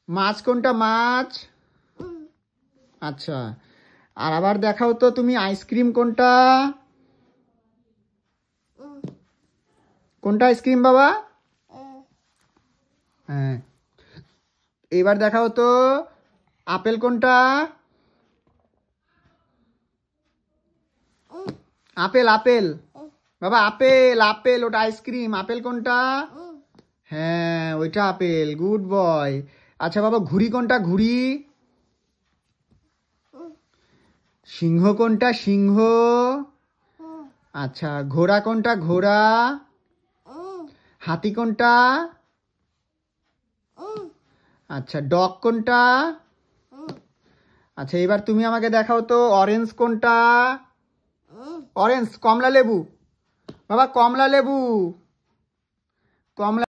মাছ কোনটা? মাছ। আচ্ছা, আর আবার দেখাও তো তুমি আইসক্রিম কোনটা? কোনটা আইসক্রিম বাবা? হ্যাঁ, এবার দেখাও তো আপেল কোনটা? আপেল আপেল বাবা, আপেল আপেল, ওটা আইসক্রিম। আপেল কোনটা? হ্যাঁ, ওইটা আপেল। Good boy. আচ্ছা বাবা, ঘুড়ি কোনটা? ঘুড়ি। সিংহ কোনটা? সিংহ। আচ্ছা, ঘোড়া কোনটা? ঘোড়া। হাতি কোনটা? আচ্ছা, ডগ কোনটা? আচ্ছা, এবার তুমি আমাকে দেখাও তো অরেঞ্জ কোনটা? অরেঞ্জ, কমলা লেবু বাবা, কমলা লেবু। কমলা